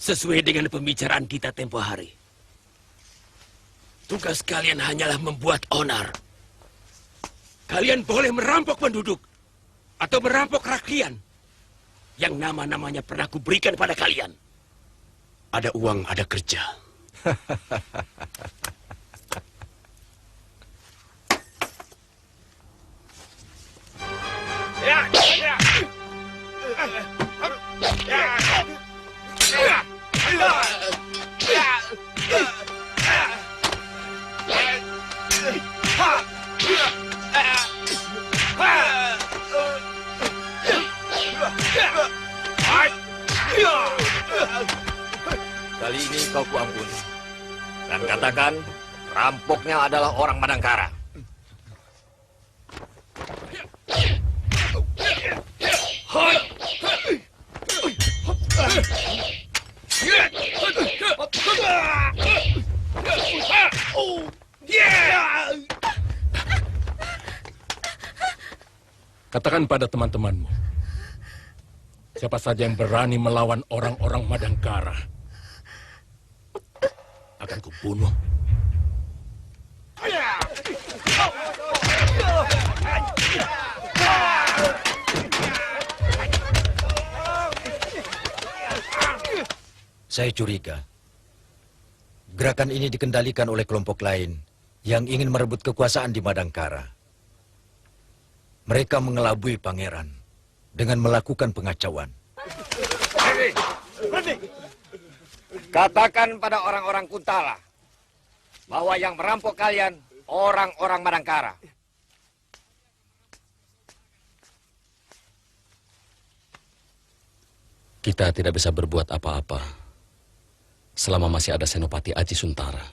Sesuai dengan pembicaraan kita tempo hari, tugas kalian hanyalah membuat onar. Kalian boleh merampok penduduk atau merampok rakyat yang nama-namanya pernah kuberikan pada kalian. Ada uang, ada kerja. Kali ini kau kuampuni. Dan katakan, rampoknya adalah orang Madangkara. Katakan pada teman-temanmu, siapa saja yang berani melawan orang-orang Madangkara akan kubunuh. Saya curiga gerakan ini dikendalikan oleh kelompok lain yang ingin merebut kekuasaan di Madangkara. Mereka mengelabui pangeran dengan melakukan pengacauan. Katakan pada orang-orang Kuntala bahwa yang merampok kalian orang-orang Madangkara. Kita tidak bisa berbuat apa-apa selama masih ada Senopati Aji Suntara.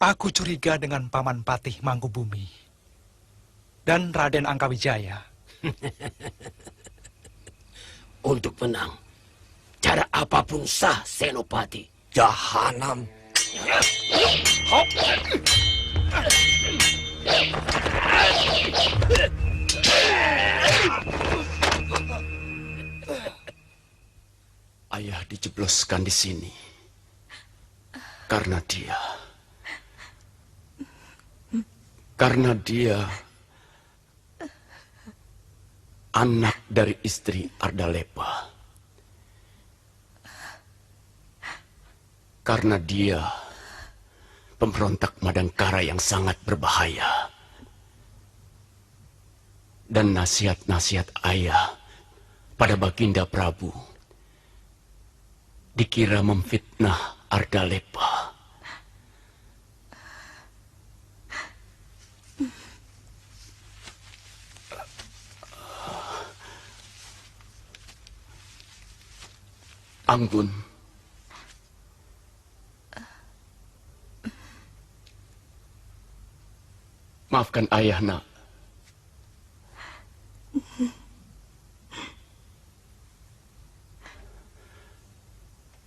Aku curiga dengan Paman Patih Mangkubumi dan Raden Angkawijaya. Untuk menang, cara apapun sah, Senopati. Jahanam. Ayah dijebloskan di sini karena dia anak dari istri Ardalepa. Karena dia pemberontak Madangkara yang sangat berbahaya. Dan nasihat-nasihat ayah pada Baginda Prabu dikira memfitnah Ardalepa. Anggun, maafkan ayah, nak.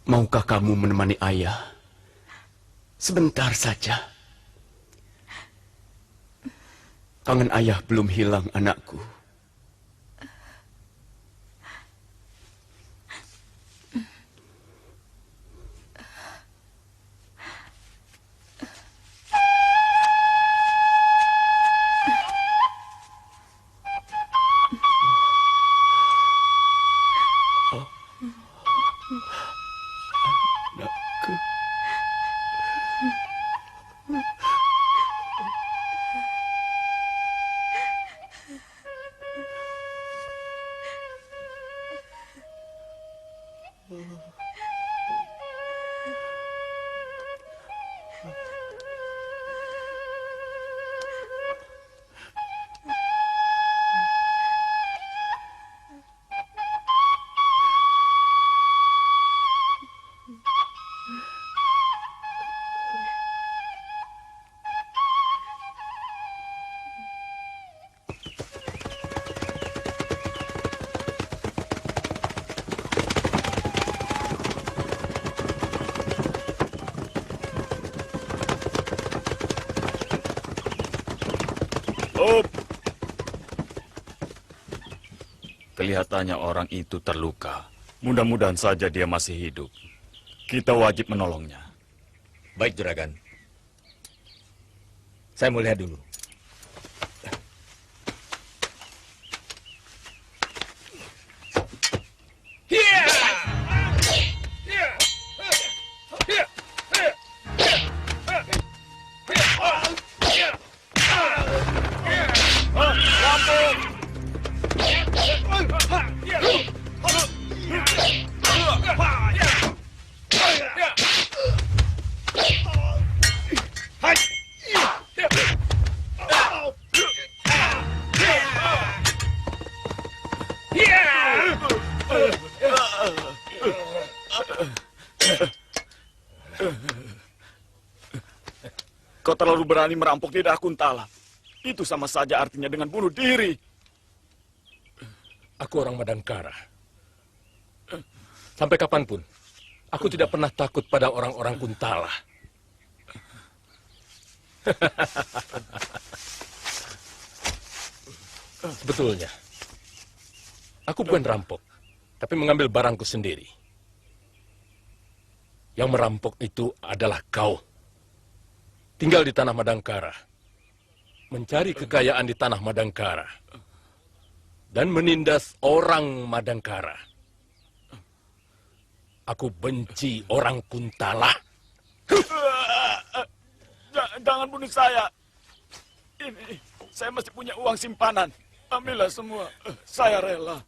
Maukah kamu menemani ayah sebentar saja? Kangen ayah belum hilang, anakku. Kelihatannya orang itu terluka. Mudah-mudahan saja dia masih hidup. Kita wajib menolongnya. Baik, Juragan. Saya mau lihat dulu. Kau terlalu berani merampok di daerah Kuntala. Itu sama saja artinya dengan bunuh diri. Aku orang Madangkara. Sampai kapanpun, aku tidak pernah takut pada orang-orang Kuntala. Sebetulnya, aku bukan rampok, tapi mengambil barangku sendiri. Yang merampok itu adalah kau. Tinggal di tanah Madangkara, mencari kekayaan di tanah Madangkara, dan menindas orang Madangkara. Aku benci orang Kuntala. Jangan bunuh saya. Ini, saya masih punya uang simpanan. Ambillah semua. Saya rela.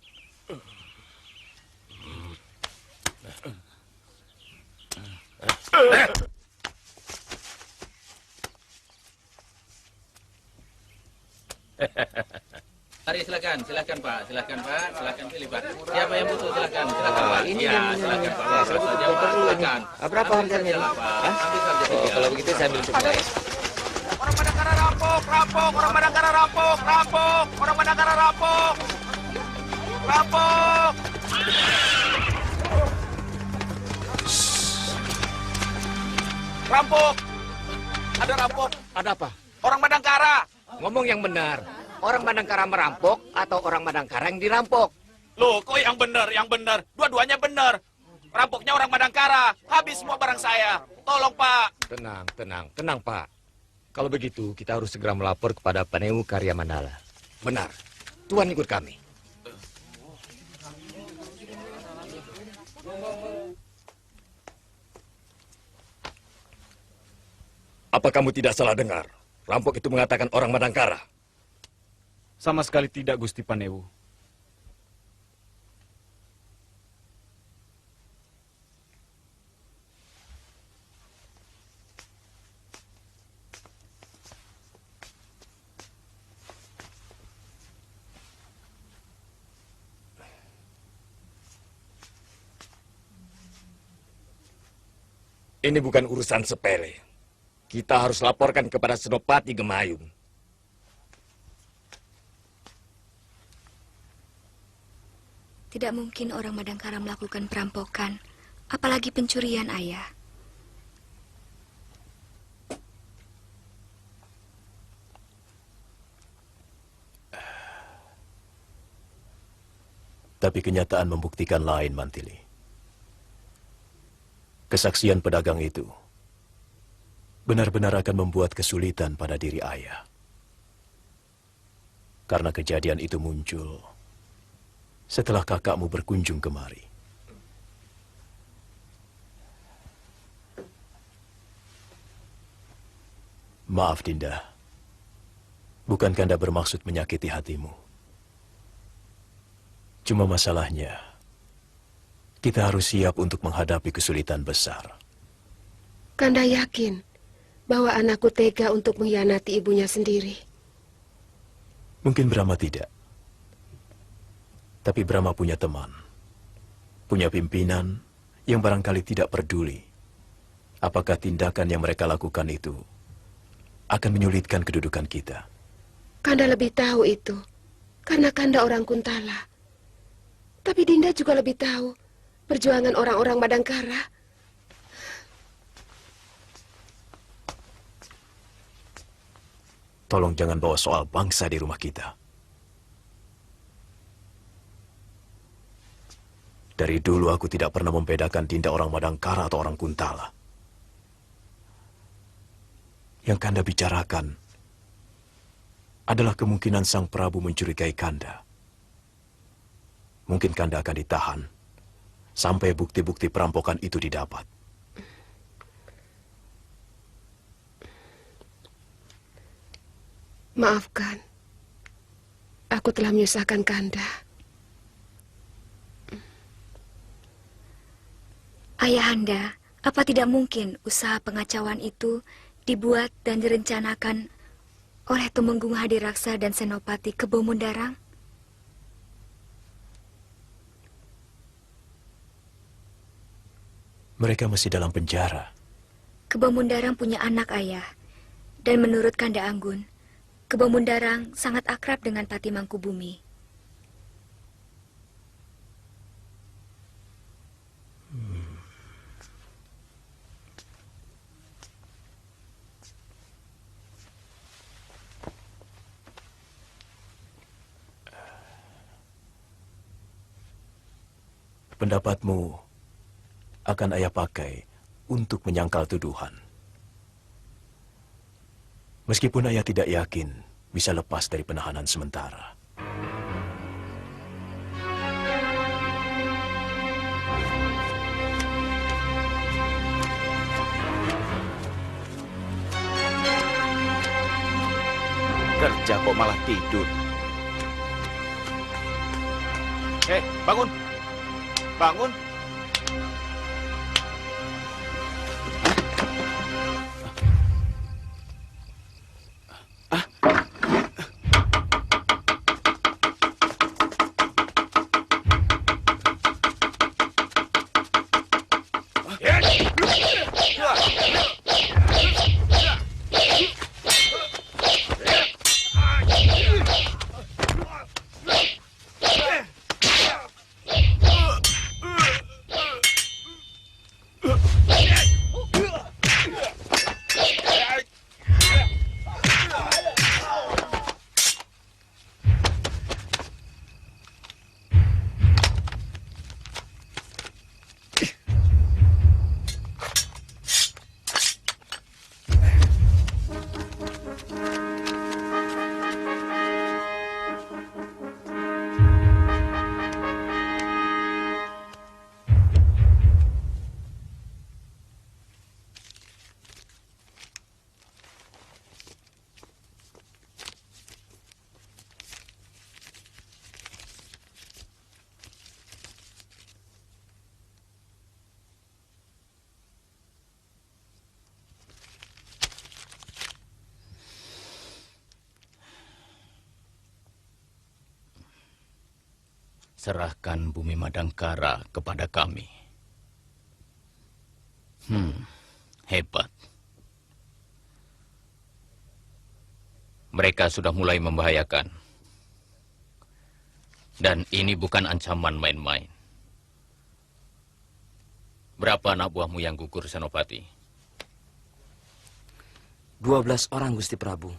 Mari silakan Pak, silakan pilih Pak. Siapa yang butuh silakan Pak. Ini ya, yang silakan Pak. Ya, Silakan saja Pak, silakan. Berapa harganya ini? Ambil saja Pak. Kalau begitu saya ambil semua. Orang Madangkara rampok, rampok, orang Madangkara rampok, rampok, orang Madangkara rampok, rampok. Rampok, ada rampok. Ada apa? Orang Madangkara. Ngomong yang benar. Orang Madangkara merampok atau orang Madangkara yang dirampok? Loh, kok yang benar, yang benar. Dua-duanya benar. Rampoknya orang Madangkara. Habis semua barang saya. Tolong, Pak. Tenang, Pak. Kalau begitu, kita harus segera melapor kepada Paneu Karya Mandala. Benar. Tuan ikut kami. Apa kamu tidak salah dengar? Rampok itu mengatakan orang Madangkara. Sama sekali tidak, Gusti Panewu. Ini bukan urusan sepele. Kita harus laporkan kepada Senopati Gemayung. Tidak mungkin orang Madangkara melakukan perampokan, apalagi pencurian, Ayah. Tapi kenyataan membuktikan lain, Mantili. Kesaksian pedagang itu benar-benar akan membuat kesulitan pada diri ayah. Karena kejadian itu muncul setelah kakakmu berkunjung kemari. Maaf, Dinda. Bukan Kanda bermaksud menyakiti hatimu. Cuma masalahnya, kita harus siap untuk menghadapi kesulitan besar. Kanda yakin bahwa anakku tega untuk mengkhianati ibunya sendiri. Mungkin Brahma tidak. Tapi Brahma punya teman. Punya pimpinan yang barangkali tidak peduli apakah tindakan yang mereka lakukan itu akan menyulitkan kedudukan kita. Kanda lebih tahu itu karena Kanda orang Kuntala. Tapi Dinda juga lebih tahu perjuangan orang-orang Madangkara. Tolong jangan bawa soal bangsa di rumah kita. Dari dulu aku tidak pernah membedakan Dinda orang Madangkara atau orang Kuntala. Yang Kanda bicarakan adalah kemungkinan Sang Prabu mencurigai Kanda. Mungkin Kanda akan ditahan sampai bukti-bukti perampokan itu didapat. Maafkan, aku telah menyusahkan Kanda. Ayahanda, apa tidak mungkin usaha pengacauan itu dibuat dan direncanakan oleh Tumenggung Hadiraksa dan Senopati Kebo Mundarang? Mereka masih dalam penjara. Kebo Mundarang punya anak ayah. Dan menurut Kanda Anggun, Kebo Mundarang sangat akrab dengan Pati Mangkubumi. Pendapatmu akan ayah pakai untuk menyangkal tuduhan. Meskipun ayah tidak yakin bisa lepas dari penahanan sementara. Kerja kok malah tidur. Bangun. Bangun. Serahkan bumi Madangkara kepada kami. Hebat. Mereka sudah mulai membahayakan. Dan ini bukan ancaman main-main. Berapa anak buahmu yang gugur, Senopati? 12 orang, Gusti Prabu.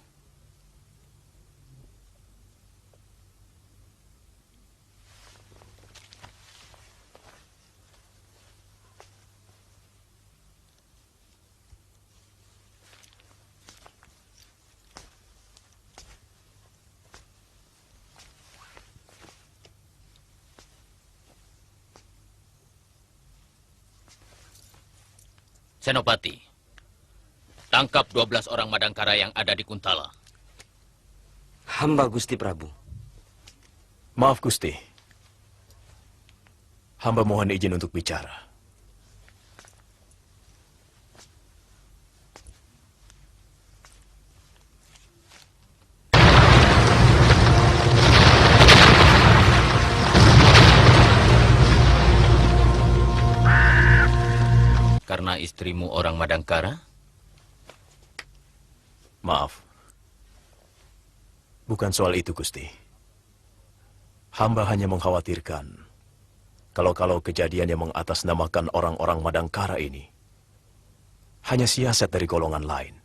Senopati, tangkap 12 orang Madangkara yang ada di Kuntala. Hamba Gusti Prabu. Maaf, Gusti. Hamba mohon izin untuk bicara. Karena istrimu orang Madangkara? Maaf. Bukan soal itu, Gusti. Hamba hanya mengkhawatirkan kalau kejadian yang mengatasnamakan orang-orang Madangkara ini hanya siasat dari golongan lain.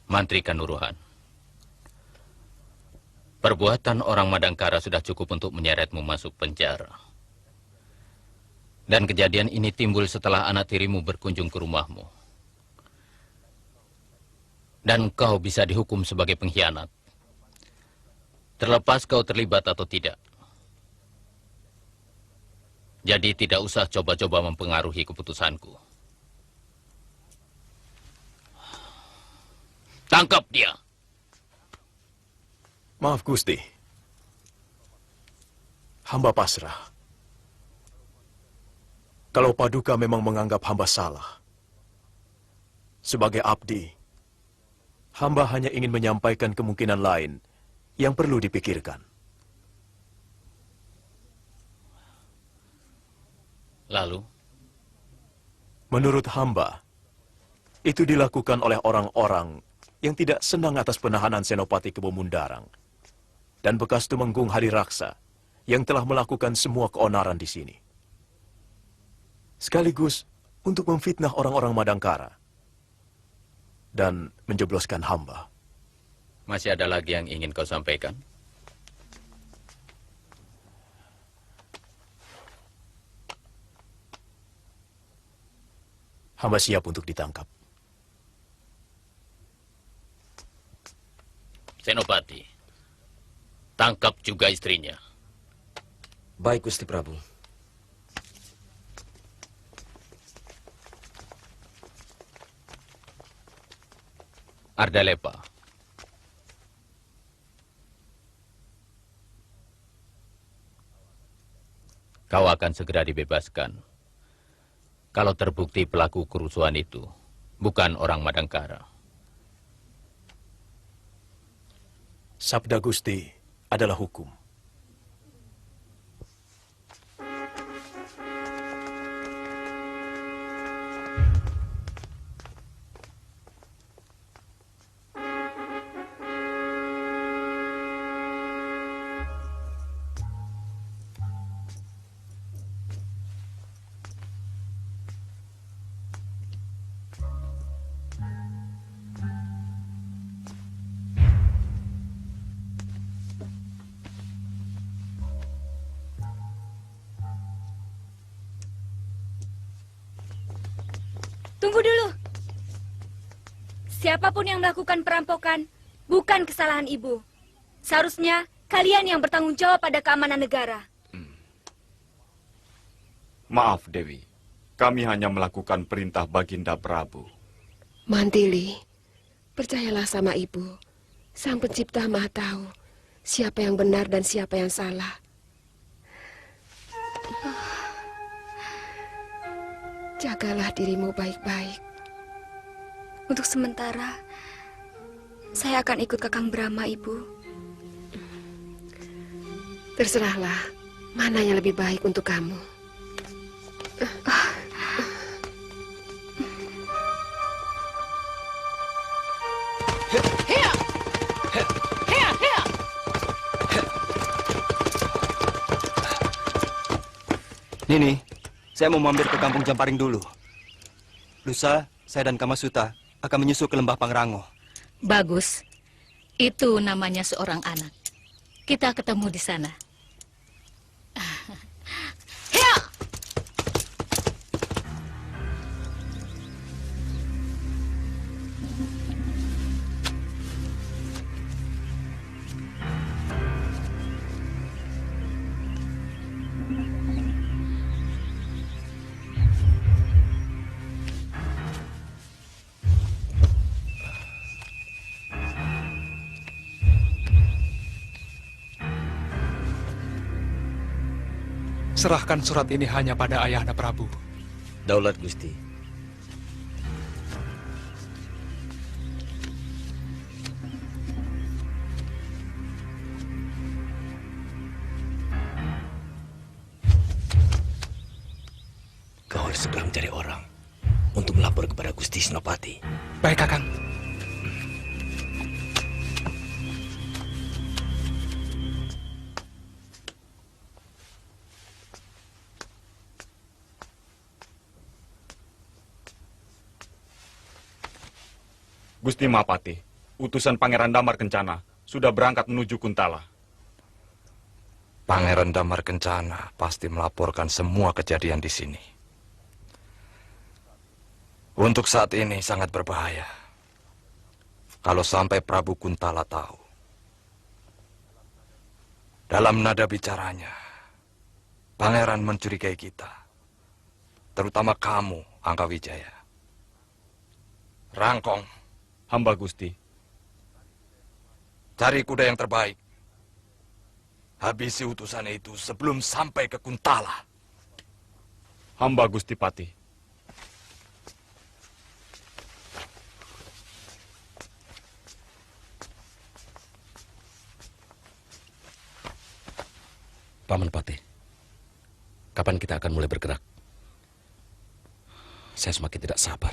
Mantri Kanuruhan, Perbuatan orang Madangkara sudah cukup untuk menyeretmu masuk penjara. Dan kejadian ini timbul setelah anak tirimu berkunjung ke rumahmu. Dan kau bisa dihukum sebagai pengkhianat. Terlepas kau terlibat atau tidak. Jadi tidak usah coba-coba mempengaruhi keputusanku. Tangkap dia. Maaf Gusti. Hamba pasrah. Kalau Paduka memang menganggap hamba salah. Sebagai abdi, hamba hanya ingin menyampaikan kemungkinan lain yang perlu dipikirkan. Lalu? Menurut hamba, itu dilakukan oleh orang-orang yang tidak senang atas penahanan Senopati Kebo Mundarang dan bekas Tumenggung Hadiraksa yang telah melakukan semua keonaran di sini. Sekaligus untuk memfitnah orang-orang Madangkara dan menjebloskan hamba. Masih ada lagi yang ingin kau sampaikan? Hamba siap untuk ditangkap. Senopati, tangkap juga istrinya. Baik, Gusti Prabu. Ardalepa. Kau akan segera dibebaskan. Kalau terbukti pelaku kerusuhan itu bukan orang Madangkara. Sabda Gusti adalah hukum. Tunggu dulu. Siapapun yang melakukan perampokan bukan kesalahan ibu. Seharusnya kalian yang bertanggung jawab pada keamanan negara. Maaf, Dewi. Kami hanya melakukan perintah Baginda Prabu. Mantili, percayalah sama ibu. Sang Pencipta Maha tahu siapa yang benar dan siapa yang salah. Jagalah dirimu baik-baik. Untuk sementara, saya akan ikut Kakang Brahma, Ibu. Terserahlah, mana yang lebih baik untuk kamu. Nini, saya mau mampir ke kampung Jamparing dulu. Lusa, saya dan Kamasuta akan menyusul ke lembah Pangrango. Bagus. Itu namanya seorang anak. Kita ketemu di sana. Serahkan surat ini hanya pada Ayahanda Prabu. Daulat Gusti. Kau harus segera mencari orang untuk melapor kepada Gusti Senopati. Baik, Kakang. Gusti Mahapati, utusan Pangeran Damar Kencana sudah berangkat menuju Kuntala. Pangeran Damar Kencana pasti melaporkan semua kejadian di sini. Untuk saat ini sangat berbahaya. Kalau sampai Prabu Kuntala tahu. Dalam nada bicaranya, Pangeran mencurigai kita. Terutama kamu, Angkawijaya. Rangkong, Hamba Gusti. cari kuda yang terbaik. Habisi utusan itu sebelum sampai ke Kuntala. Hamba Gusti Pati. Paman Pati, kapan kita akan mulai bergerak? Saya semakin tidak sabar.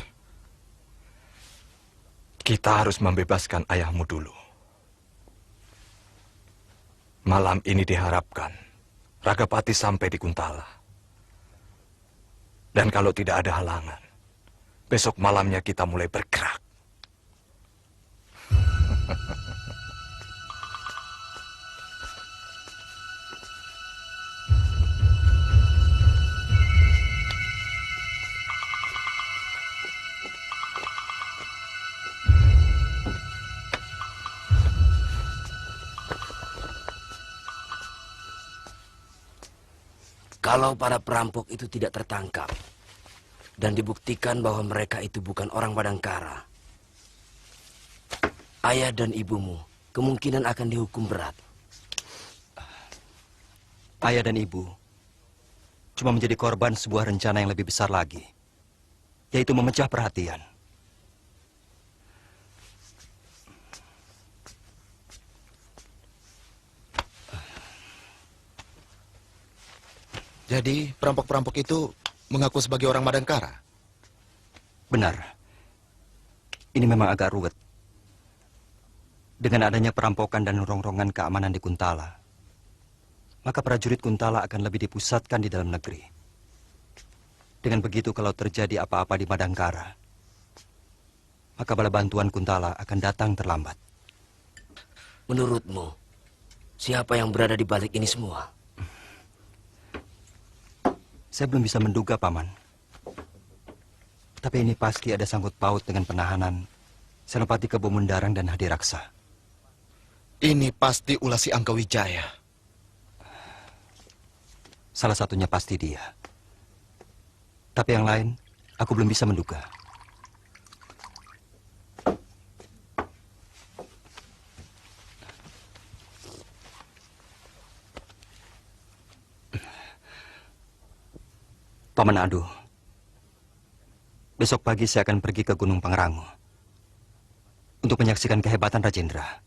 Kita harus membebaskan ayahmu dulu. Malam ini diharapkan Ragapati sampai di Kuntala. Dan kalau tidak ada halangan, besok malamnya kita mulai bergerak. Kalau para perampok itu tidak tertangkap dan dibuktikan bahwa mereka itu bukan orang Madangkara, ayah dan ibumu kemungkinan akan dihukum berat. Ayah dan ibu cuma menjadi korban sebuah rencana yang lebih besar lagi, yaitu memecah perhatian. Jadi, perampok-perampok itu mengaku sebagai orang Madangkara? Benar. Ini memang agak ruwet. Dengan adanya perampokan dan rongrongan keamanan di Kuntala, maka prajurit Kuntala akan lebih dipusatkan di dalam negeri. Dengan begitu, kalau terjadi apa-apa di Madangkara, maka bala bantuan Kuntala akan datang terlambat. Menurutmu, siapa yang berada di balik ini semua? Saya belum bisa menduga, Paman. Tapi ini pasti ada sangkut paut dengan penahanan Senopati Kebo Mundarang dan Hadiraksa. Ini pasti ulah si Angkawijaya. Salah satunya pasti dia. Tapi yang lain, aku belum bisa menduga. Paman Adu, besok pagi saya akan pergi ke Gunung Pangrango untuk menyaksikan kehebatan Rajendra.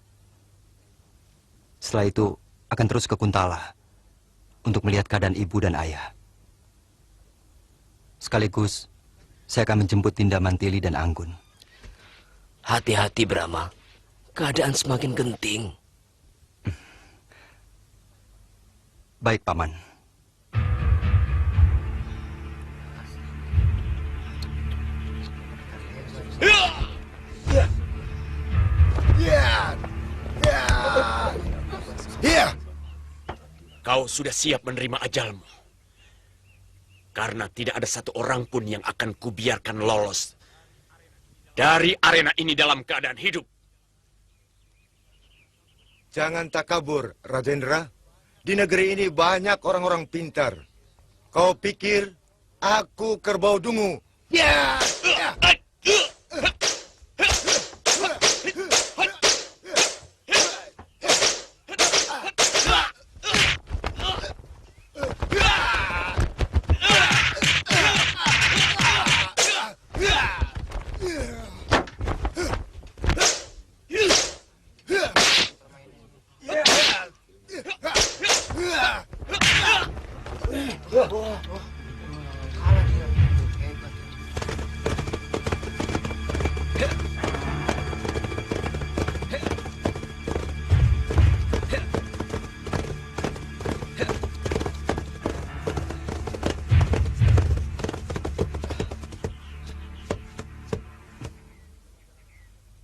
Setelah itu akan terus ke Kuntala untuk melihat keadaan ibu dan ayah. Sekaligus saya akan menjemput Dinda Mantili dan Anggun. Hati-hati, Brahma. Keadaan semakin genting. Baik, Paman. Kau sudah siap menerima ajalmu. Karena tidak ada satu orang pun yang akan kubiarkan lolos dari arena ini dalam keadaan hidup. Jangan takabur, Rajendra. Di negeri ini banyak orang-orang pintar. Kau pikir aku kerbau dungu? Ya!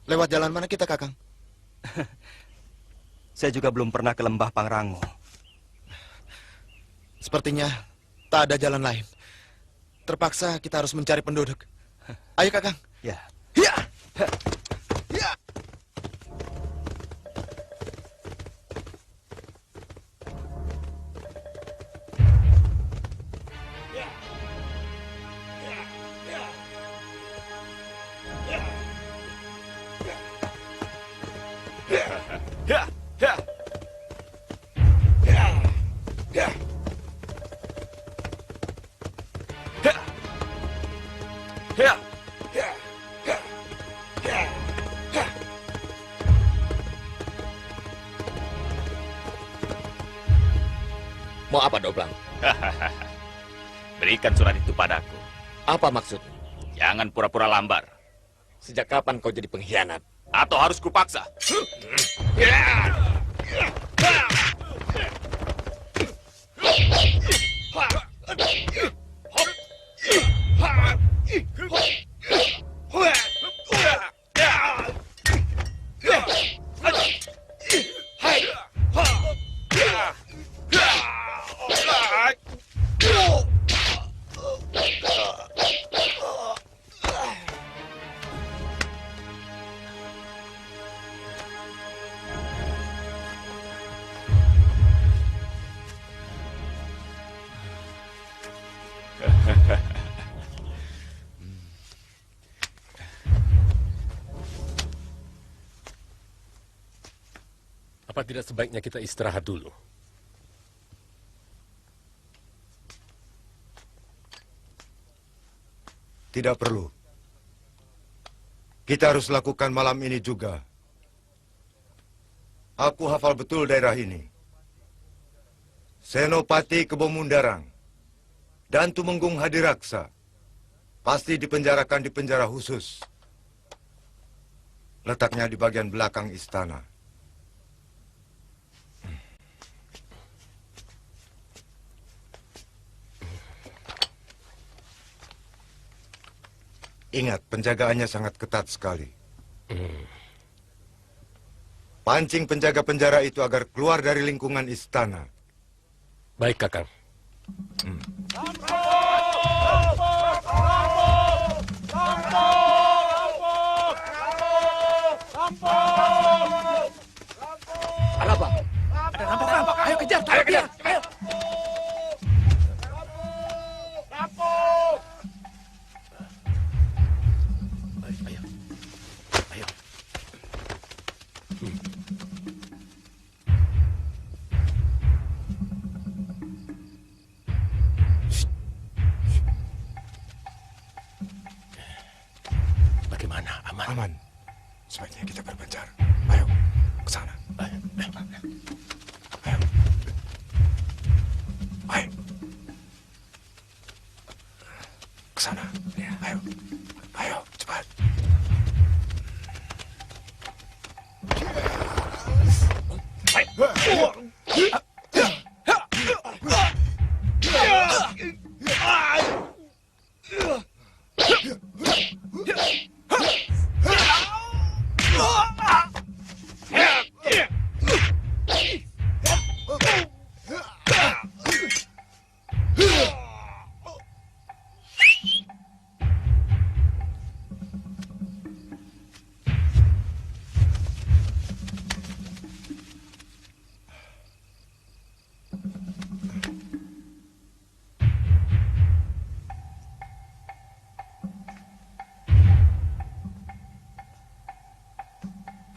Lewat jalan mana kita, Kakang? Saya juga belum pernah ke lembah Pangrango. Sepertinya tak ada jalan lain. Terpaksa kita harus mencari penduduk. Ayo, Kakang. Ya. Ya. Ya. Mau apa, Doblang? Berikan surat itu padaku. Apa maksud? Jangan pura-pura lambar. Sejak kapan kau jadi pengkhianat? Atau harus kupaksa? Apa tidak sebaiknya kita istirahat dulu? Tidak perlu. Kita harus lakukan malam ini juga. Aku hafal betul daerah ini. Senopati Kebomundarang dan Tumenggung Hadiraksa pasti dipenjarakan di penjara khusus. Letaknya di bagian belakang istana. Ingat, penjagaannya sangat ketat sekali. Pancing penjaga penjara itu agar keluar dari lingkungan istana. Baik, Kakang. Ada apa? Ada rampok. Ayo kejar. Ayo kejar. Ayo. Bagaimana? Aman? Aman. Sebaiknya kita berpencar. Ayo, ke sana. Ayo. Ayo. Ke sana. Ayo. Ayo, cepat.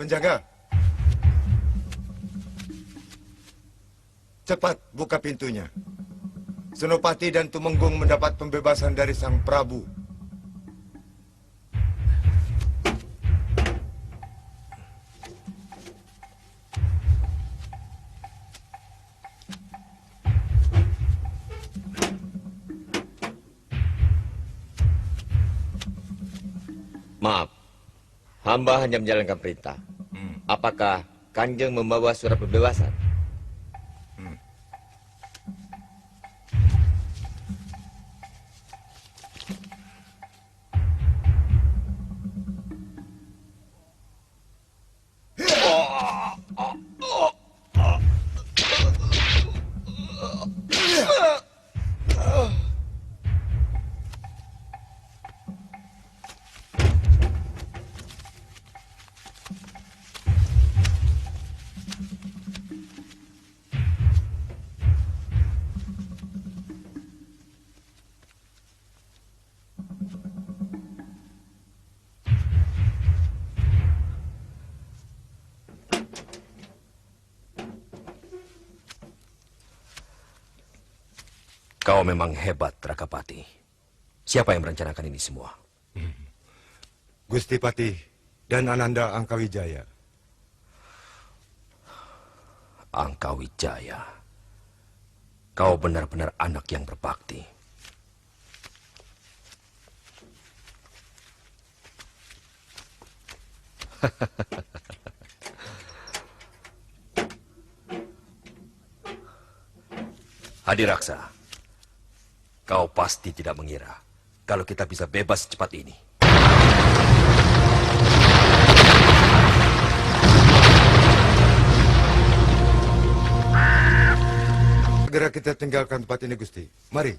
Penjaga, cepat buka pintunya. Senopati dan Tumenggung mendapat pembebasan dari Sang Prabu. Maaf, hamba hanya menjalankan perintah. Apakah Kanjeng membawa surat pembebasan? Kau memang hebat, Rakapati. Siapa yang merencanakan ini semua? Gusti Patih dan Ananda Angkawijaya. Angkawijaya. Kau benar-benar anak yang berbakti. Hadiraksa, kau pasti tidak mengira kalau kita bisa bebas secepat ini. Segera kita tinggalkan tempat ini, Gusti. Mari.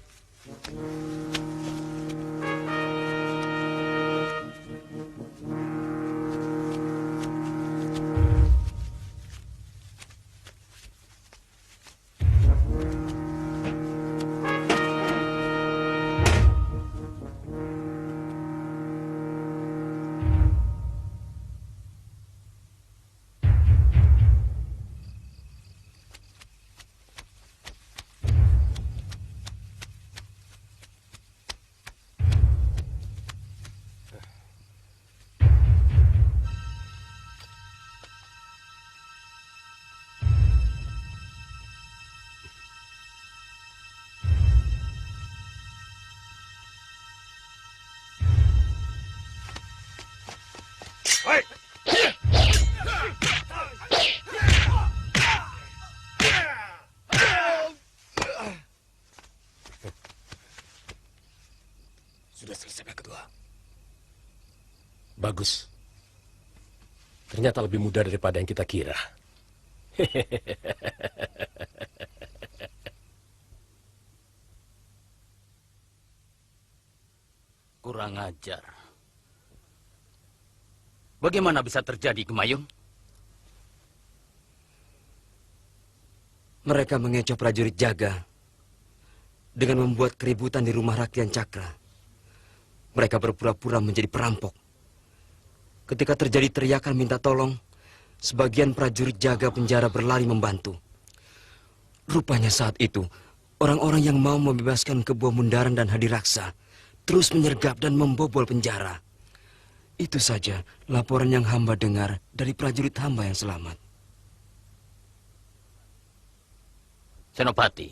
Sudah selesai yang kedua. Bagus. Ternyata lebih mudah daripada yang kita kira. Kurang ajar. Bagaimana bisa terjadi, Gemayung? Mereka mengecoh prajurit jaga dengan membuat keributan di rumah Raktian Cakra. Mereka berpura-pura menjadi perampok. Ketika terjadi teriakan minta tolong, sebagian prajurit jaga penjara berlari membantu. Rupanya saat itu, orang-orang yang mau membebaskan Kebuah Mundaran dan Hadiraksa terus menyergap dan membobol penjara. Itu saja laporan yang hamba dengar dari prajurit hamba yang selamat. Senopati,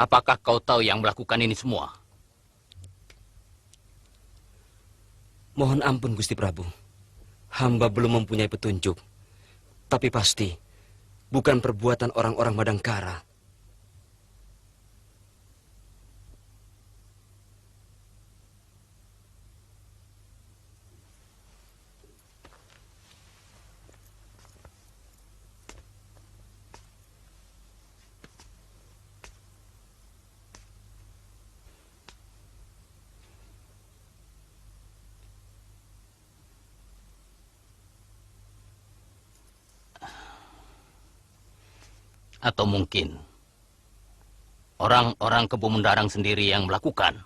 apakah kau tahu yang melakukan ini semua? Mohon ampun, Gusti Prabu. Hamba belum mempunyai petunjuk. Tapi pasti bukan perbuatan orang-orang Madangkara. Atau mungkin orang-orang Kebumen Darang sendiri yang melakukan?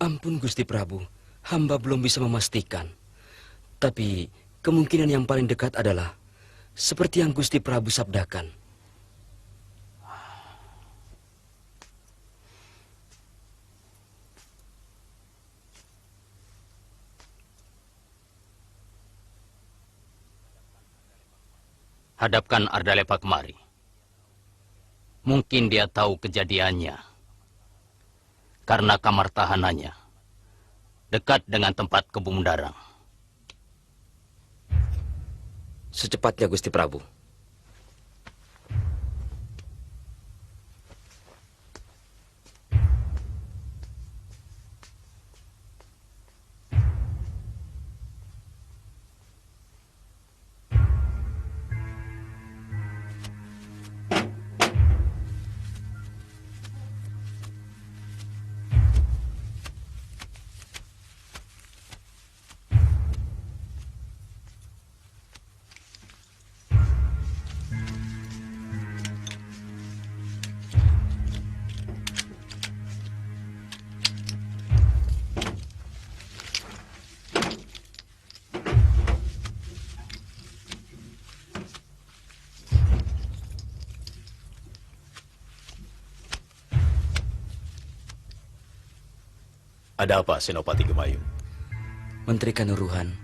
Ampun, Gusti Prabu. Hamba belum bisa memastikan. Tapi kemungkinan yang paling dekat adalah seperti yang Gusti Prabu sabdakan. Hadapkan Ardalepa kemari. Mungkin dia tahu kejadiannya. Karena kamar tahanannya dekat dengan tempat Kebumen Darang. Secepatnya, Gusti Prabu. Ada apa, Senopati Gemayung? Menteri Kanuruhan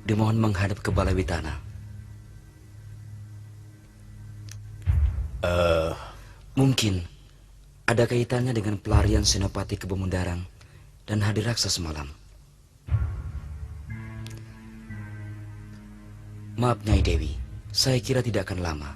dimohon menghadap ke Balai Witana. Mungkin ada kaitannya dengan pelarian Senopati ke Bemundarang dan Hadiraksa semalam. Maaf, Nyai Dewi, saya kira tidak akan lama.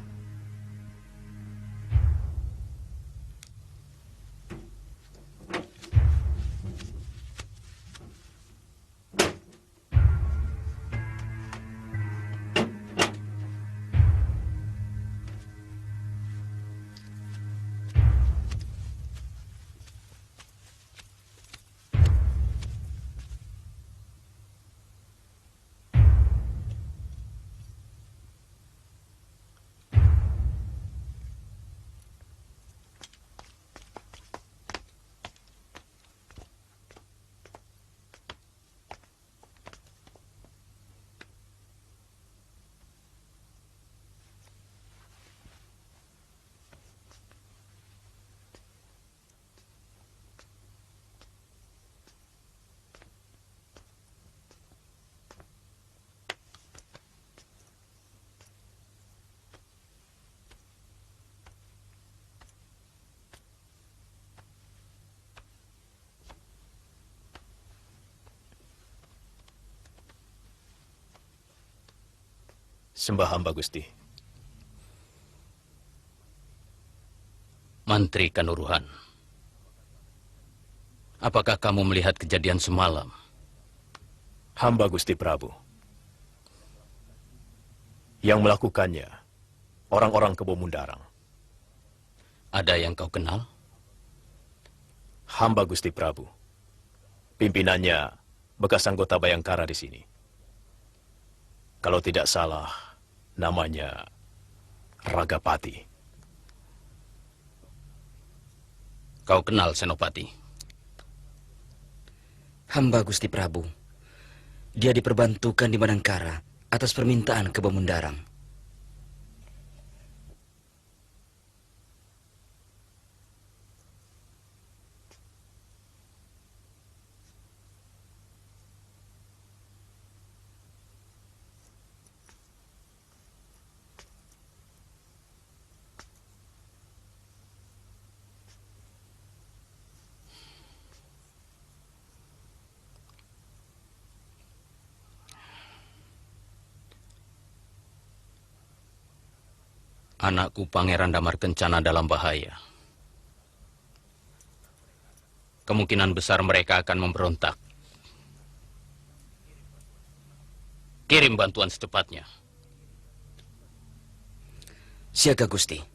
Sembah hamba, Gusti. Mantri Kanuruhan, apakah kamu melihat kejadian semalam? Hamba Gusti Prabu. Yang melakukannya, orang-orang Kebo Mundarang. Ada yang kau kenal? Hamba Gusti Prabu. Pimpinannya bekas anggota Bayangkara di sini. Kalau tidak salah, namanya Ragapati. Kau kenal Senopati? Hamba Gusti Prabu. Dia diperbantukan di Madangkara atas permintaan Kebo Mundarang. Anakku Pangeran Damar Kencana dalam bahaya. Kemungkinan besar mereka akan memberontak. Kirim bantuan secepatnya. Siaga, Gusti.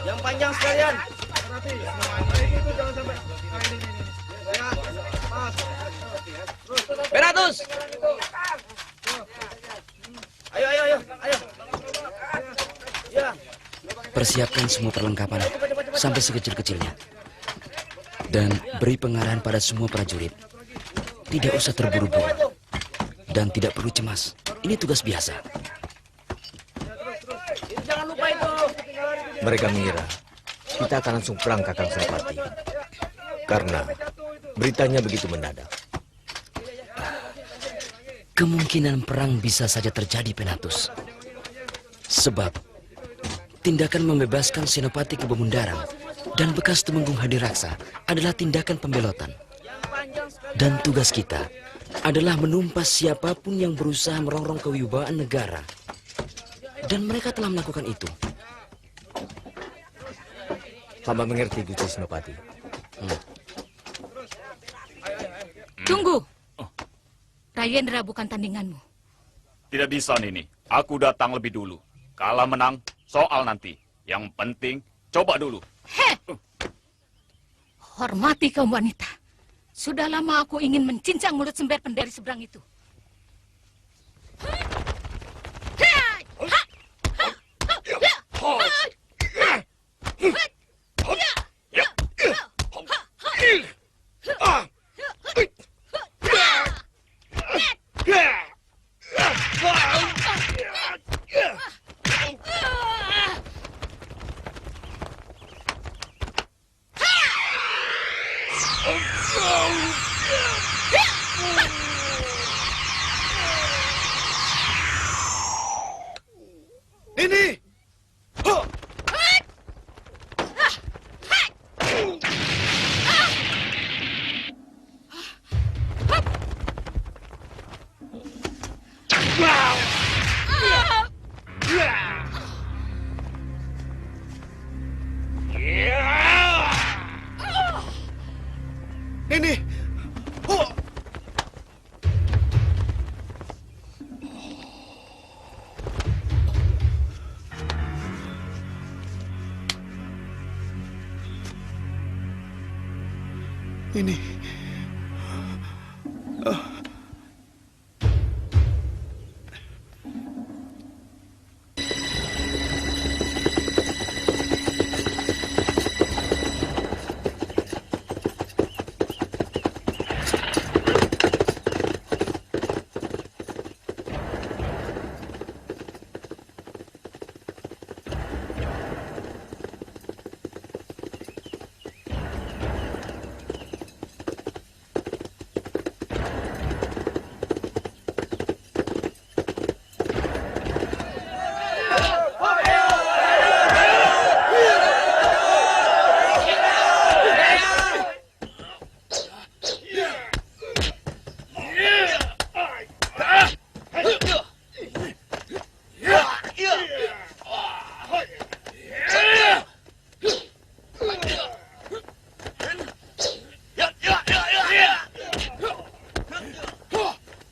Yang panjang sekalian. Beratus. Ayo. Persiapkan semua perlengkapan sampai sekecil-kecilnya. Dan beri pengarahan pada semua prajurit. Tidak usah terburu-buru. Dan tidak perlu cemas. Ini tugas biasa. Jangan lupa itu. Mereka mengira kita akan langsung perang, Kakang Senopati. Karena beritanya begitu mendadak. Kemungkinan perang bisa saja terjadi, Penatus. Sebab tindakan membebaskan Senopati ke Bemundarang dan bekas Temenggung Hadiraksa adalah tindakan pembelotan. Dan tugas kita adalah menumpas siapapun yang berusaha merongrong kewibawaan negara. Dan mereka telah melakukan itu. Hamba mengerti, Gusti Senopati. Tunggu. Rayendra bukan tandinganmu. Tidak bisa, Nini. Aku datang lebih dulu. Kalah menang, soal nanti. Yang penting, coba dulu. Heh! Hormati kaum wanita. Sudah lama aku ingin mencincang mulut sember penderi seberang itu. Ini! Ini! Ini.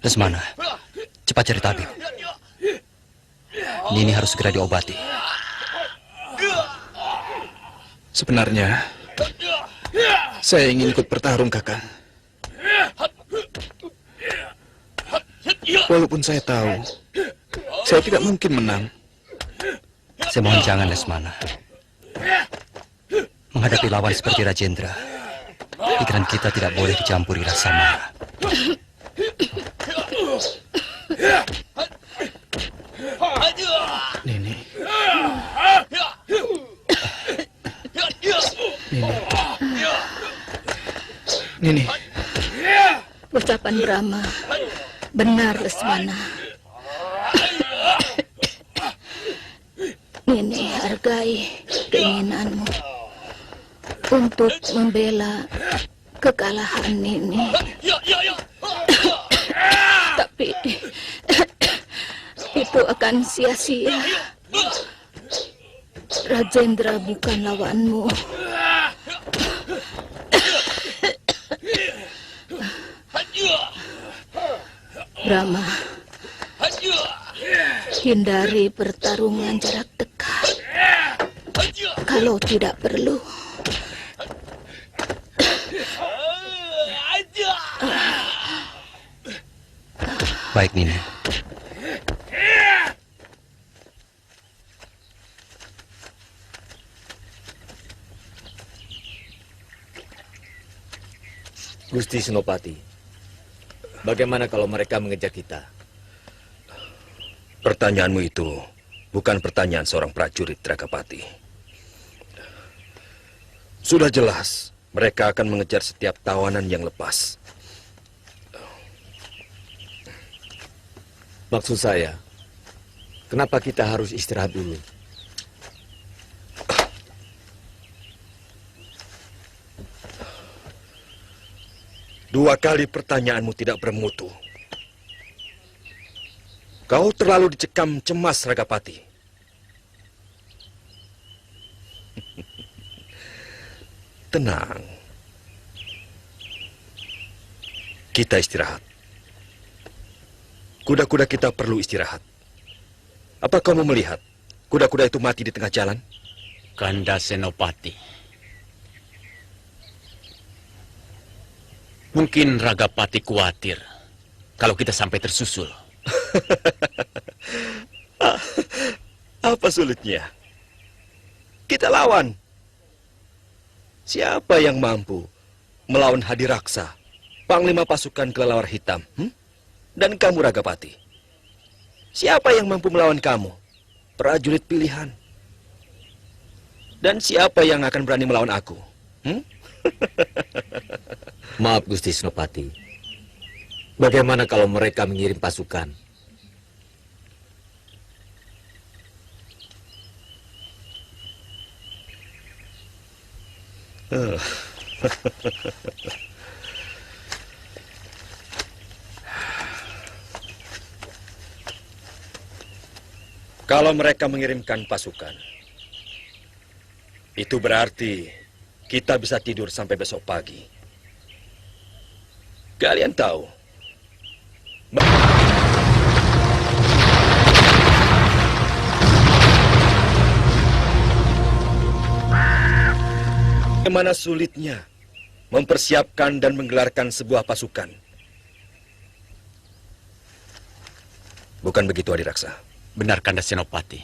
Lesmana, cepat cari tabib. Nini harus segera diobati. Sebenarnya, saya ingin ikut bertarung, Kakang. Walaupun saya tahu, saya tidak mungkin menang. Saya mohon jangan, Lesmana. Menghadapi lawan seperti Rajendra, pikiran kita tidak boleh dicampuri rasa marah. Nini. Nini. Ucapan Brahma benar, Lesmana. Nini hargai keinginanmu untuk membela kekalahan Nini. Tapi itu akan sia-sia. Rajendra bukan lawanmu. Brahma, hindari pertarungan jarak dekat. Kalau tidak perlu. Baik, Nini. Gusti Senopati, bagaimana kalau mereka mengejar kita? Pertanyaanmu itu bukan pertanyaan seorang prajurit, Ragapati. Sudah jelas, mereka akan mengejar setiap tawanan yang lepas. Maksud saya, kenapa kita harus istirahat dulu? Dua kali pertanyaanmu tidak bermutu. Kau terlalu dicekam cemas, Ragapati. Tenang. Kita istirahat. Kuda-kuda kita perlu istirahat. Apa kamu melihat kuda-kuda itu mati di tengah jalan? Kanda Senopati. Mungkin Ragapati khawatir kalau kita sampai tersusul. Apa sulitnya? Kita lawan. Siapa yang mampu melawan Hadiraksa, panglima pasukan kelelawar hitam? Dan kamu, Ragapati. Siapa yang mampu melawan kamu? Prajurit pilihan. Dan siapa yang akan berani melawan aku? Maaf, Gusti Senopati. Bagaimana kalau mereka mengirim pasukan? Kalau mereka mengirimkan pasukan, itu berarti kita bisa tidur sampai besok pagi. Kalian tahu, bagaimana sulitnya mempersiapkan dan menggelarkan sebuah pasukan. Bukan begitu, Hadiraksa? Benar, Kanda Senopati.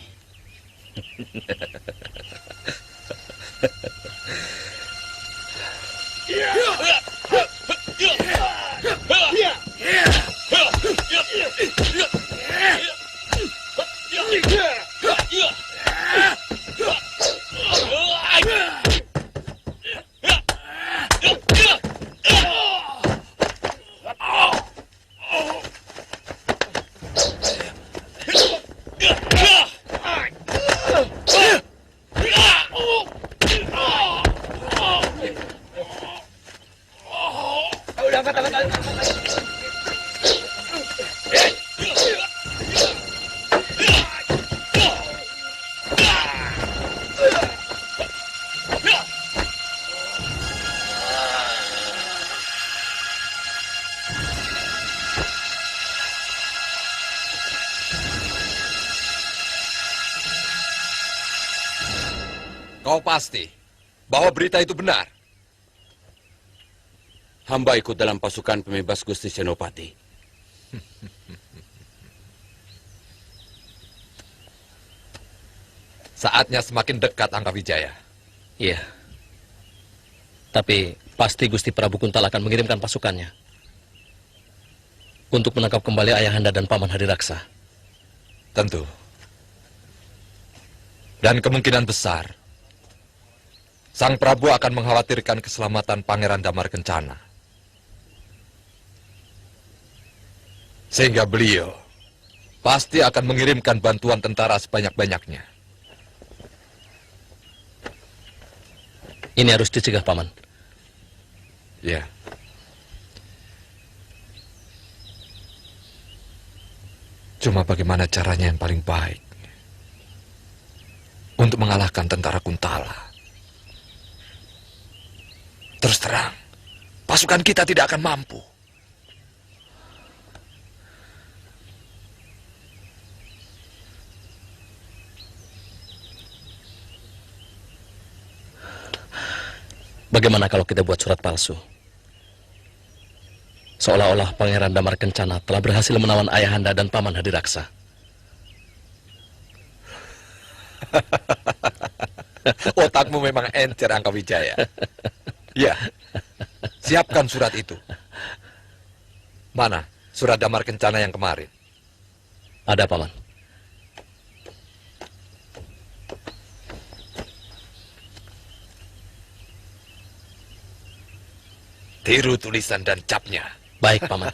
Kau pasti bahwa berita itu benar? Hamba ikut dalam pasukan pembebas Gusti Senopati. Saatnya semakin dekat Angkawijaya. Iya. Tapi pasti Gusti Prabu Kuntal akan mengirimkan pasukannya untuk menangkap kembali Ayahanda dan Paman Hadiraksa. Tentu. Dan kemungkinan besar Sang Prabu akan mengkhawatirkan keselamatan Pangeran Damar Kencana. Sehingga beliau pasti akan mengirimkan bantuan tentara sebanyak-banyaknya. Ini harus dicegah, Paman. Ya. Cuma bagaimana caranya yang paling baik untuk mengalahkan tentara Kuntala? Terus terang, pasukan kita tidak akan mampu. Bagaimana kalau kita buat surat palsu? Seolah-olah Pangeran Damar Kencana telah berhasil menawan Ayahanda dan Paman Hadiraksa. Otakmu memang encer, Angkawijaya. Ya, Siapkan surat itu. Mana surat damar kencana yang kemarin? Ada, Paman. Tiru tulisan dan capnya. Baik, Paman.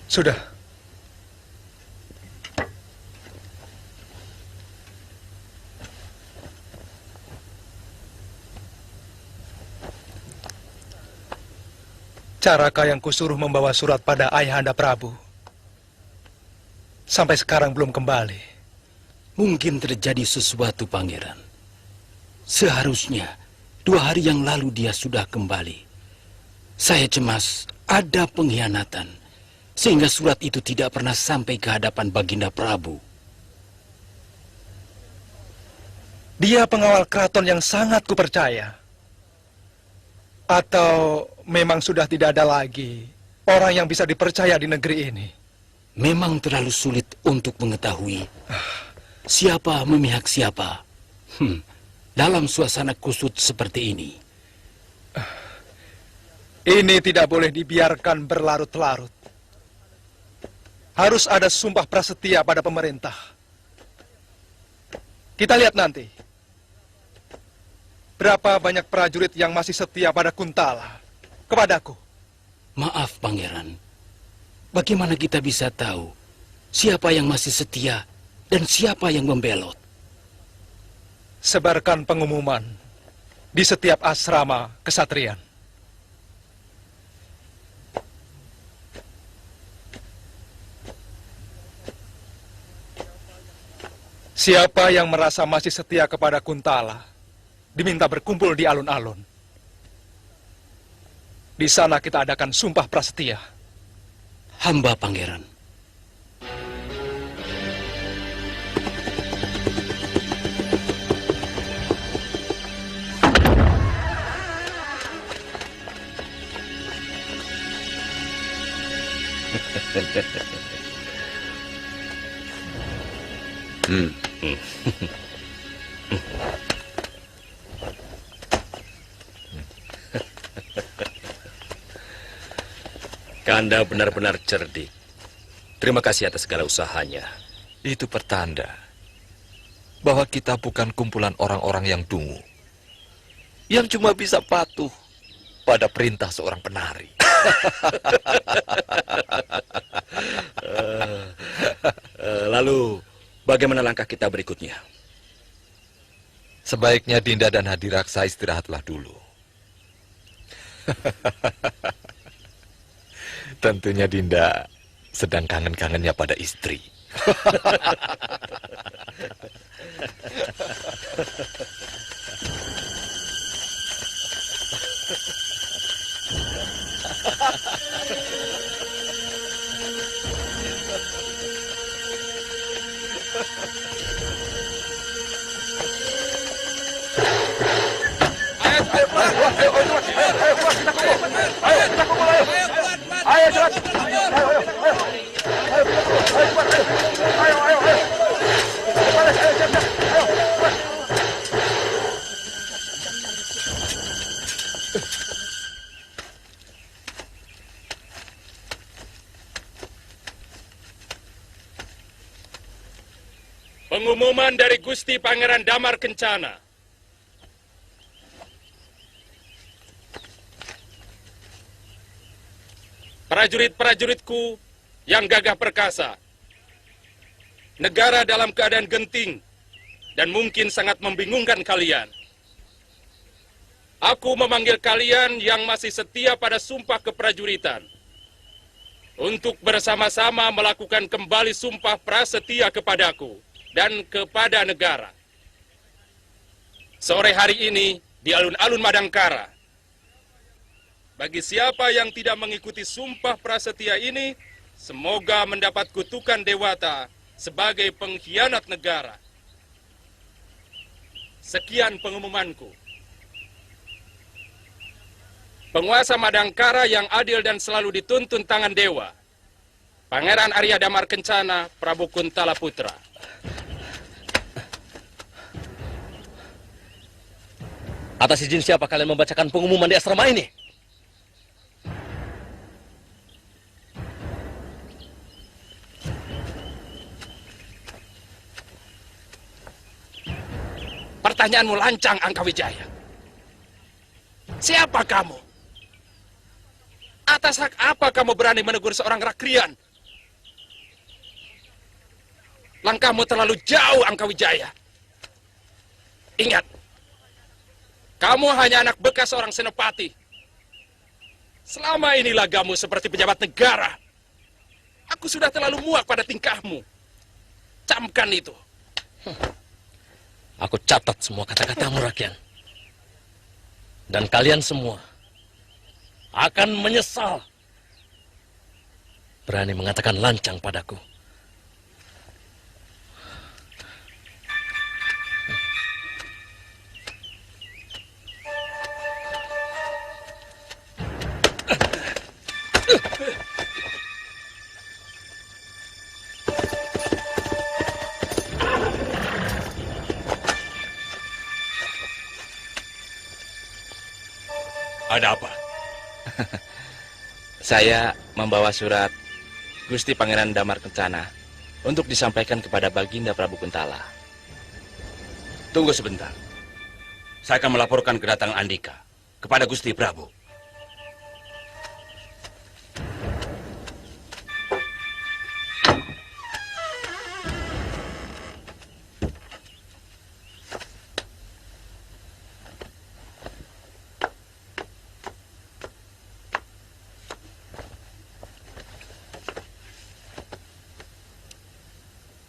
Sudah. Caraka yang kusuruh membawa surat pada Ayahanda Prabu sampai sekarang belum kembali. Mungkin terjadi sesuatu, Pangeran. Seharusnya 2 hari yang lalu dia sudah kembali. Saya cemas ada pengkhianatan, sehingga surat itu tidak pernah sampai ke hadapan Baginda Prabu. Dia pengawal keraton yang sangat kupercaya. Atau memang sudah tidak ada lagi orang yang bisa dipercaya di negeri ini? Memang terlalu sulit untuk mengetahui siapa memihak siapa. Dalam suasana kusut seperti ini. Ini tidak boleh dibiarkan berlarut-larut. Harus ada sumpah prasetia pada pemerintah. Kita lihat nanti. Berapa banyak prajurit yang masih setia pada Kuntala, kepadaku. Maaf, Pangeran. Bagaimana kita bisa tahu siapa yang masih setia dan siapa yang membelot? Sebarkan pengumuman di setiap asrama kesatrian. Siapa yang merasa masih setia kepada Kuntala, diminta berkumpul di alun-alun. Di sana kita adakan sumpah prasetia. Hamba Pangeran. Kanda benar-benar cerdik. Terima kasih atas segala usahanya. Itu pertanda bahwa kita bukan kumpulan orang-orang yang dungu, yang cuma bisa patuh pada perintah seorang penari. Lalu, bagaimana langkah kita berikutnya? Sebaiknya Dinda dan Hadiraksa istirahatlah dulu. Tentunya Dinda sedang kangen-kangennya pada istri. Ayo Pengumuman dari Gusti Pangeran Damar Kencana. Prajurit-prajuritku yang gagah perkasa, negara dalam keadaan genting dan mungkin sangat membingungkan kalian. Aku memanggil kalian yang masih setia pada sumpah keprajuritan untuk bersama-sama melakukan kembali sumpah prasetia kepadaku dan kepada negara. Sore hari ini di alun-alun Madangkara, bagi siapa yang tidak mengikuti sumpah prasetia ini, semoga mendapat kutukan Dewata sebagai pengkhianat negara. Sekian pengumumanku. Penguasa Madangkara yang adil dan selalu dituntun tangan dewa, Pangeran Arya Damar Kencana, Prabu Kuntala Putra. Atas izin siapa kalian membacakan pengumuman di asrama ini? Pertanyaanmu lancang, Angkawijaya. Siapa kamu? Atas hak apa kamu berani menegur seorang rakrian? Langkahmu terlalu jauh, Angkawijaya. Ingat, kamu hanya anak bekas seorang senopati. Selama ini lagamu seperti pejabat negara. Aku sudah terlalu muak pada tingkahmu. Camkan itu. Aku catat semua kata-katamu, Rakyat. Dan kalian semua akan menyesal berani mengatakan lancang padaku. Ada apa? Saya membawa surat Gusti Pangeran Damar Kencana untuk disampaikan kepada Baginda Prabu Kuntala. Tunggu sebentar. Saya akan melaporkan kedatangan Andika kepada Gusti Prabu.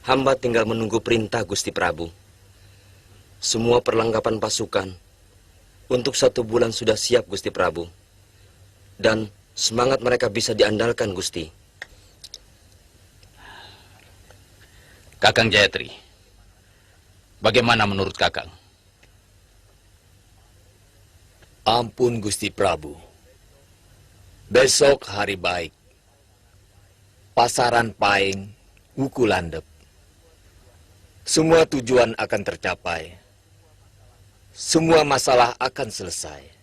Hamba tinggal menunggu perintah Gusti Prabu. Semua perlengkapan pasukan untuk 1 bulan sudah siap, Gusti Prabu. Dan semangat mereka bisa diandalkan, Gusti. Kakang Jayatri, bagaimana menurut Kakang? Ampun, Gusti Prabu. Besok hari baik. Pasaran Paing, Wuku Landep. Semua tujuan akan tercapai. Semua masalah akan selesai.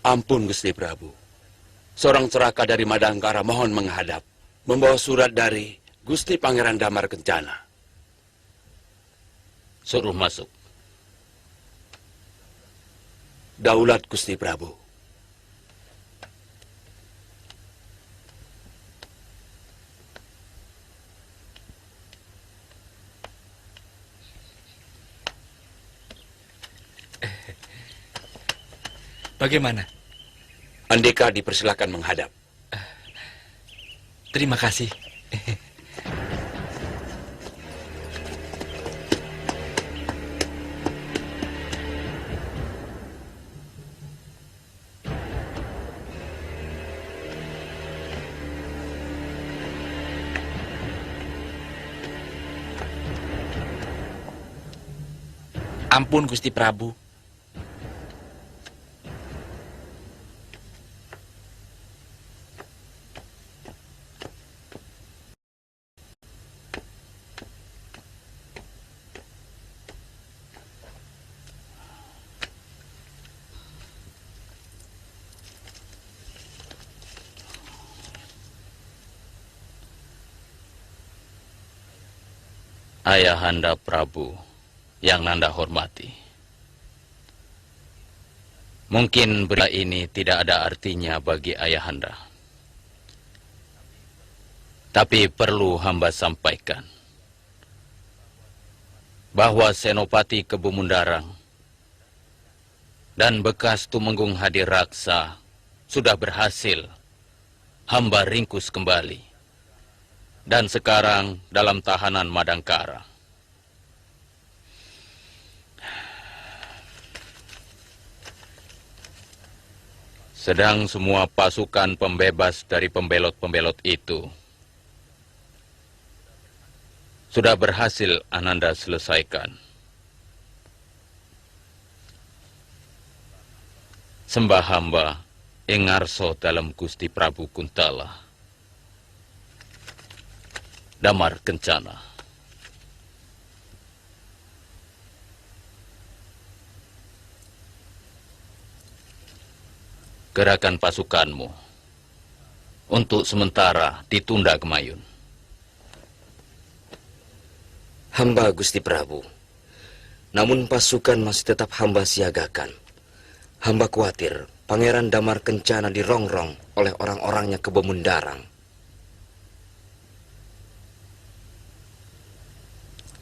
Ampun, Gusti Prabu. Seorang ceraka dari Madangkara mohon menghadap, membawa surat dari Gusti Pangeran Damar Kencana. Suruh masuk. Daulat Gusti Prabu. Bagaimana? Andika dipersilakan menghadap. Terima kasih. Ampun, Gusti Prabu. Ayahanda Prabu yang Nanda hormati. Mungkin berita ini tidak ada artinya bagi Ayahanda. Tapi perlu hamba sampaikan bahwa Senopati Kebumundarang dan bekas Tumenggung Hadiraksa sudah berhasil hamba ringkus kembali. Dan sekarang dalam tahanan Madangkara. Sedang semua pasukan pembebas dari pembelot-pembelot itu sudah berhasil Ananda selesaikan. Sembah hamba Engarso dalam Gusti Prabu Kuntala. Damar Kencana. Gerakan pasukanmu untuk sementara ditunda Gemayun. Hamba Gusti Prabu. Namun pasukan masih tetap hamba siagakan. Hamba khawatir Pangeran Damar Kencana dirongrong oleh orang-orangnya ke Bemundarang.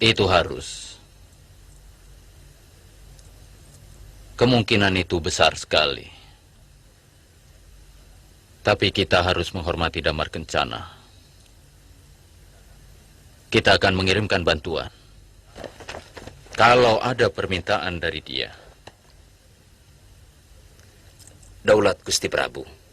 Itu harus. Kemungkinan itu besar sekali. Tapi kita harus menghormati Damar Kencana. Kita akan mengirimkan bantuan. Kalau ada permintaan dari dia. Daulat Gusti Prabu.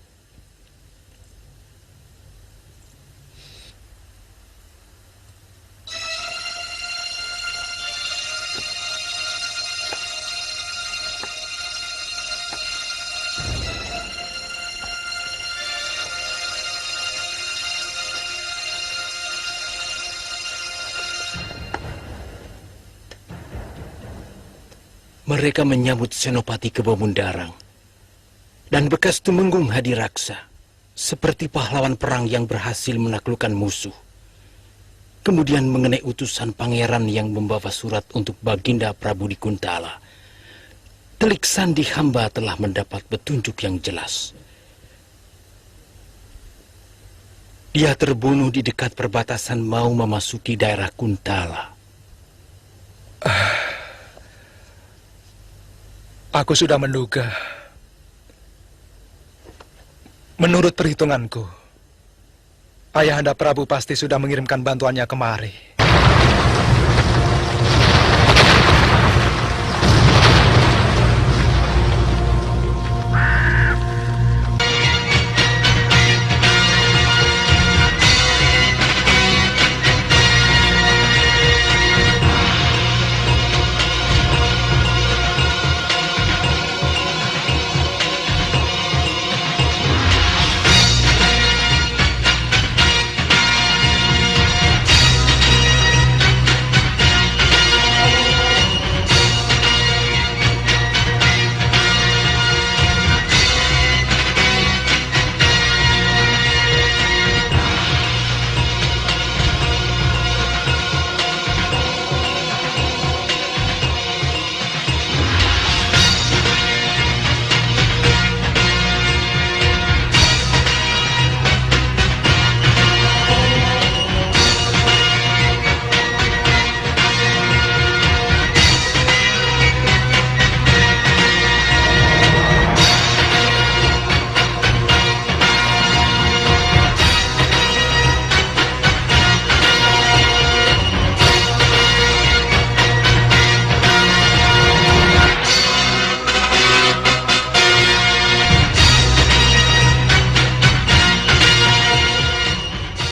Mereka menyambut Senopati Kebumundarang dan bekas Tumenggung Hadiraksa seperti pahlawan perang yang berhasil menaklukkan musuh. Kemudian mengenai utusan pangeran yang membawa surat untuk Baginda Prabu di Kuntala, telik sandi hamba telah mendapat petunjuk yang jelas. Dia terbunuh di dekat perbatasan mau memasuki daerah Kuntala. Aku sudah menduga. Menurut perhitunganku, Ayahanda Prabu pasti sudah mengirimkan bantuannya kemari.